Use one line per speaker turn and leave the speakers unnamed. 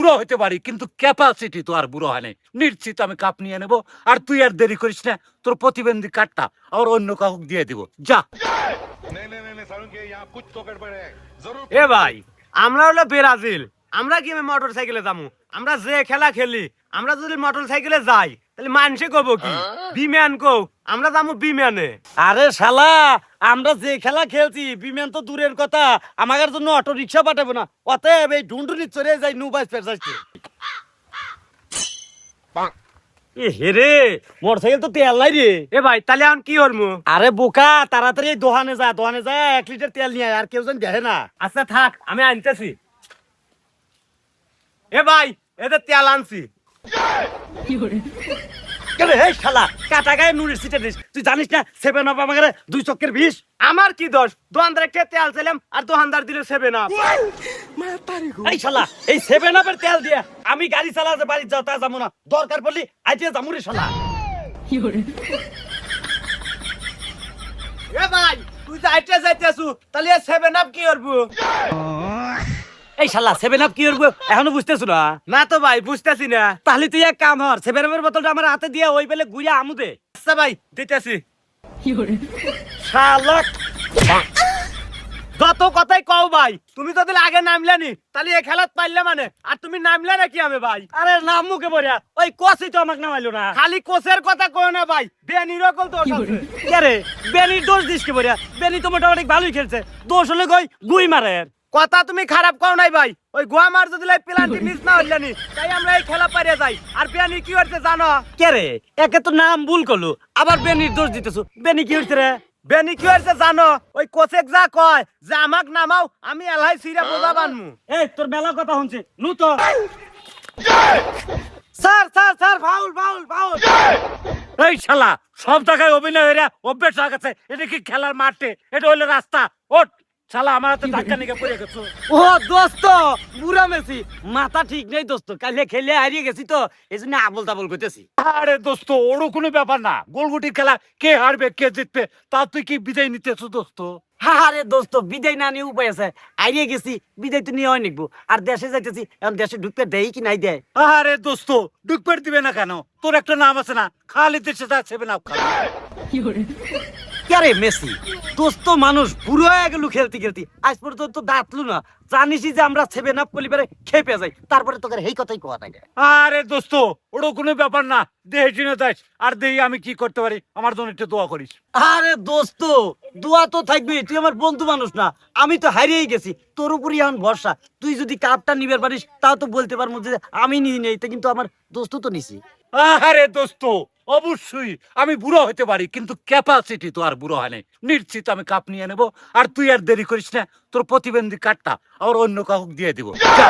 বুড়ো হতে পারি কিন্তু ক্যাপাসিটি তো আর বুড়ো হয় নাই। নিশ্চিত আমি কাপ নিয়ে নেব, আর তুই আর দেরি করিস না, তোর প্রতিবন্ধী কার্ডটা আর অন্য কাউকে দিয়ে দিব। যা।
এ ভাই, আমরা হলো ব্রাজিল, আমরা কি মোটর সাইকেলে যাবো? আমরা যে খেলা খেলি, আমরা যদি মোটর সাইকেলে যাই তাহলে মানুষে কব কি বিমান কো, আমরা যাবো বিমানে।
আরে শালা, আমরা যে খেলা খেলছি বিমান তো দূরের কথা, আমাদের জন্য অটো রিক্সা পাঠাবো না, অতএব এই ঢুন্ডুনি চড়ে যাই নুবাইস পেছাইছে। এ হেরে, মোটরসাইকেল তো তেল নাই রে।
এ ভাই, তাহলে এখন কি করবো?
আরে বোকা, তাড়াতাড়ি দোকানে যা, দোকানে যা 1 লিটার তেল নিয়ে আয়, আর কেউ যেন দেখে না।
আচ্ছা থাক, আমি আনতেছি। এ ভাই, এতে তেল আনছি।
কেরে হে শালা, কাটা গায়ে নুনের সিটে দিস, তুই জানিস না 7 আপ আমাদের 2 চক্কের বিষ।
আমার কি দোষ? দোকানদার কে তেল চাইলাম আর দোকানদার দিল 7 আপ।
এই শালা, এই 7 আপের তেল দিয়ে আমি গাড়ি চালাতে বাড়ি যাও তা যাবো না, দরকার পড়লি আইতে যাবো রে শালা।
এ ভাই, তুই যাইতে যাইতেছু, তাহলে 7 আপ কি করবো?
এই শালা 7 আপ কি করবো এখনো বুঝতেছ না?
না তো ভাই, বুঝতেছি না।
তাহলে তুই এক কাম কর, 7 আপের বোতলটা আমার হাতে দিয়ে ওই বেলে গুইয়া আমুদে।
আচ্ছা ভাই, দিতেছি।
শালা
যত কথাই কও ভাই, তুমি যদি আগে নামলে নি তাহলে এই খেলাত পাইলে মানে, আর তুমি নামলে নাকি আমি ভাই?
আরে নাম মুখে বলিয়া ওই কোচই তো আমাকে নামাইলো না।
খালি কোচের কথা কও না ভাই, বেনিরকল দোষ আছে।
কে রে, বেনির দোষ দিস কি বলিয়া? বেনি তো মোটামুটি ভালোই খেলছে, দোষ হলে কই গুই মারে।
কথা তুমি খারাপ কও নাই ভাই, ওই গোয়া মার যদি প্লান্টি মিস না হইলে নি, তাই আমরা এই খেলা পাইরে যাই। আর বেনি কি হচ্ছে জানো?
কে রে, একে তো নাম ভুল করলো, আবার বেনির দোষ দিতেছো। বেনি কি হচ্ছে রে?
বেনি কি হচ্ছে জানো? ওই কোচেক যা কয় যে আমাক নামাও, আমি এলাই সিরা বোঝা বানমু।
এই তোর মেলা কথা শুনছে নু তো। Sir sir sir, foul foul foul.
এই শালা, সব জায়গায় অভিনয় হয়ে অভ্যেস হয়ে গেছে। এটা কি খেলার মাঠে? এটা হলো রাস্তা। ওঠ শালা, আমার হাতে ধাক্কা নিয়ে পড়ে গেছো।
ও দোস্ত, বুড়া মেসি, মাথা ঠিক নেই দোস্ত, কালে খেলে হারিয়ে গেছি তো এই জন্য আবল তাবল করতেছি।
আরে দোস্ত, ওরও কোনো ব্যাপার না। গোলগুটির খেলা কে হারবে কে জিতবে তা তুই কি বিদায় নিতেছো দোস্ত?
আরে দোস্ত, বিদায় না নিয়ে উপায় আছে, হারিয়ে গেছি, বিদায় তো নিয়ে হয় নিকবো। আর দেশে যাইতেছি, এখন দেশে ঢুকতে দেয় কি নাই দেয়?
আরে দোস্ত, ডুকপেট দিবে না কেন? তোর একটা নাম আছে না, খালি দেশে যা 7 আপ খাবি।
কে মেসি, দোস্ত মানুষ বুড়ো হয়ে গেল খেলতে খেলতে, আজ পর্যন্ত দাঁতলু না। জানিসই যে আমরা 7 আপ পরিবারে খেপে যাই, তারপরে তোকে এই কথাই কোয়া থাকে।
আরে দোস্ত, ওরও কোনো ব্যাপার না। দেহে চিনে যাস, আর দেহি আমি কি করতে পারি, আমার জন্য একটু দোয়া করিস।
আরে দোস্ত, দোয়া তো থাকবে, তুই আমার বন্ধু মানুষ না? আমি তো হারিয়েই গেছি, তোর উপরই এখন ভরসা। তুই যদি কাপটা নিবার পারিস তাও তো বলতে পারবো যে আমি নিয়ে নেই, কিন্তু আমার দোস্ত তো নিছি।
আরে দোস্ত, অবশ্যই আমি বুড়ো হতে পারি কিন্তু ক্যাপাসিটি তো আর বুড়ো হয় নাই। নিশ্চিত আমি কাপ নিয়ে নেব, আর তুই আর দেরি করিস না, তোর প্রতিবন্ধী কার্ডটা আর অন্য কাউকে দিয়ে দিব। যা।